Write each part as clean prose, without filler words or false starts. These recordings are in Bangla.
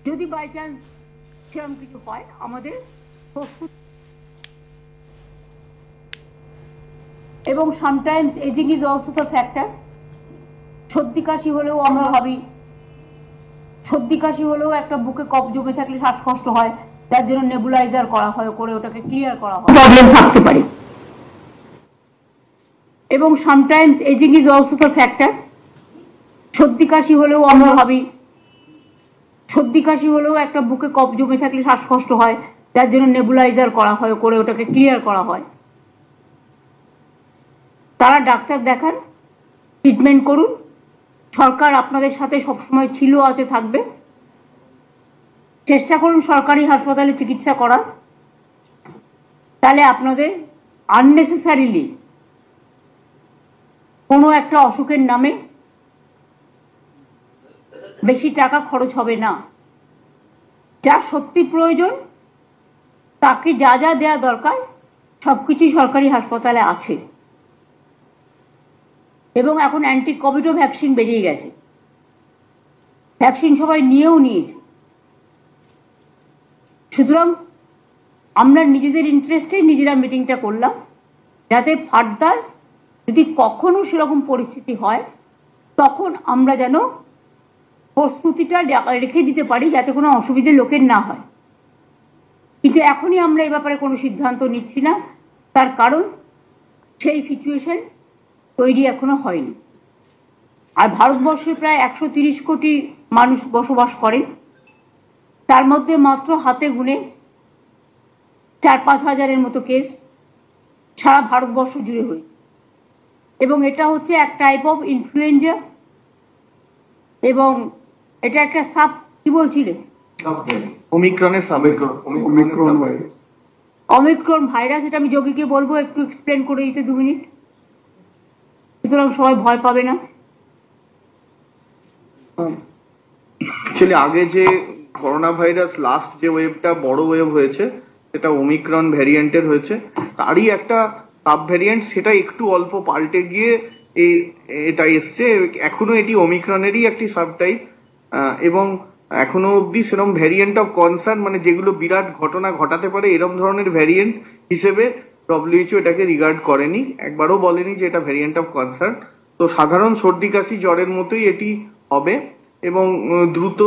যদি বাই চান্স সেরকম কিছু হয় আমাদের প্রস্তুত। এবং sometimes ageing is also the factor. সর্দি কাশি হলেও আমরা ভাবি সর্দি কাশি হলেও একটা বুকে কফ জমে থাকলে শ্বাসকষ্ট হয়, তার জন্য নেবুলাইজার করা হয়, করে ওটাকে ক্লিয়ার করা হয়, প্রবলেম থাকতে পারে। এবং sometimes ageing is also the factor. সর্দি কাশি হলেও আমরা ভাবি সর্দি কাশি হলেও একটা বুকে কফ জমে থাকলে শ্বাসকষ্ট হয়, তার জন্য নেবুলাইজার করা হয়, করে ওটাকে ক্লিয়ার করা হয়। তারা ডাক্তার দেখান, ট্রিটমেন্ট করুন। সরকার আপনাদের সাথে সবসময় ছিল, আছে, থাকবে। চেষ্টা করুন সরকারি হাসপাতালে চিকিৎসা করার, তাহলে আপনাদের আননেসেসারিলি কোনো একটা অসুখের নামে বেশি টাকা খরচ হবে না। যার সত্যি প্রয়োজন তাকে যা যা দেওয়া দরকার সবকিছুই সরকারি হাসপাতালে আছে। এবং এখন অ্যান্টি কোভিডও ভ্যাকসিন বেরিয়ে গেছে, ভ্যাকসিন সবাই নিয়েছে। সুতরাং আমরা নিজেদের ইন্টারেস্টে নিজেরা মিটিংটা করলাম, যাতে ফার্দার যদি কখনো সেরকম পরিস্থিতি হয় তখন আমরা যেন প্রস্তুতিটা রেখে দিতে পারি, যাতে কোনো অসুবিধে লোকের না হয়। কিন্তু এখনই আমরা এ ব্যাপারে কোনো সিদ্ধান্ত নিচ্ছি না, তার কারণ সেই সিচুয়েশন তৈরি এখনো হয়নি। আর ভারতবর্ষে প্রায় 130 কোটি মানুষ বসবাস করেন, তার মধ্যে মাত্র হাতে গুনে 4-5 হাজারের মতো কেস সারা ভারতবর্ষ জুড়ে হয়েছে। এবং এটা হচ্ছে এক টাইপ অফ ইনফ্লুয়েঞ্জা, এবং এটা একটা সাব কি বলছিলে অমিক্রন ভাইরাস। এটা আমি যোগীকে বলবো একটু এক্সপ্লেন করে দিতে 2 মিনিট, সুতরাং সবাই ভয় পাবে না। আগে যে করোনা ভাইরাস লাস্ট যে ওয়েভটা বড় ওয়েভ হয়েছে সেটা ওমিক্রন ভ্যারিয়েন্টের হয়েছে, তারই একটা সাব ভ্যারিয়েন্ট, সেটা একটু অল্প পাল্টে গিয়ে এটা এসছে। এখনো এটি ওমিক্রনেরই একটি সাব টাইপ, এবং এখনো অবধি সেরকম ভ্যারিয়েন্ট অফ কনসার্ন, মানে যেগুলো বিরাট ঘটনা ঘটাতে পারে এরকম ধরনের ভ্যারিয়েন্ট হিসেবে WHO এটাকে রিগার্ড করেনি, একবারও বলেনি যে এটা ভ্যারিয়েন্ট অফ কনসার্ন। তো সাধারণ সর্দি কাশি জ্বরের মতোই এটি হবে, এবং দ্রুত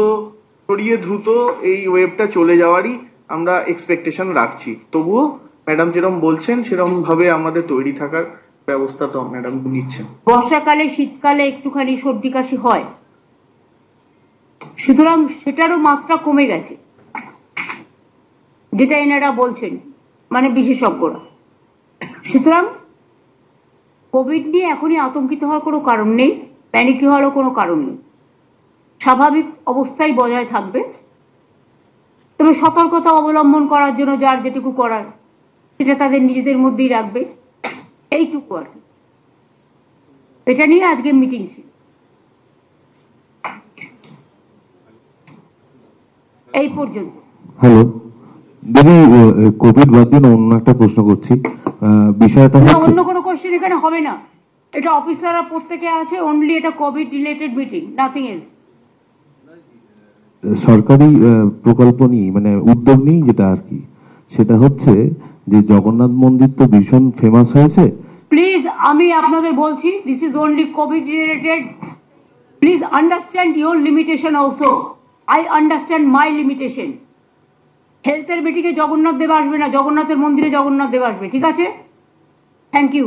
এই ওয়েভটা চলে যাওয়ারই আমরা এক্সপেকটেশন রাখছি। তবুও ম্যাডাম যেরকম বলছেন সেরকম ভাবে আমাদের তৈরি থাকার ব্যবস্থা তো ম্যাডাম নিচ্ছেন। বর্ষাকালে শীতকালে একটুখানি সর্দি কাশি হয়, সুতরাং সেটারও মাত্রা কমে গেছে, যেটা এনারা বলছেন, মানে বিশেষজ্ঞরা। সুতরাং কোভিড নিয়ে এখনই আতঙ্কিত হওয়ার কোনো কারণ নেই, প্যানিক হওয়ারও কোনো কারণ নেই। স্বাভাবিক অবস্থায় বজায় থাকবে, তবে সতর্কতা অবলম্বন করার জন্য যার যেটুকু করার সেটা তাদের নিজেদের মধ্যেই রাখবে, এইটুকু আর কি। এটা নিয়ে আজকে মিটিং ছিল, এই পর্যন্ত। হ্যালো দিদি, কোভিড বাদ দিয়ে অন্য একটা প্রশ্ন করছি। বিষয়টা হচ্ছে অন্য কোনো কোশ্চেন এখানে হবে না, এটা অফিসাররা প্রত্যেকে আছে, অনলি এটা Covid related meeting, nothing else. সরকারি প্রকল্প নিয়ে, মানে উদ্যোগ নিয়ে যেটা আর কি, সেটা হচ্ছে যে জগন্নাথ মন্দির তো ভীষণ ফেমাস হয়েছে। প্লিজ আমি আপনাদের বলছি, this is only Covid related. Please understand your limitation also. I understand my limitation. হেলথের মিটিংয়ে জগন্নাথ দেব আসবে না, জগন্নাথের মন্দিরে জগন্নাথ দেব আসবে, ঠিক আছে? Thank you.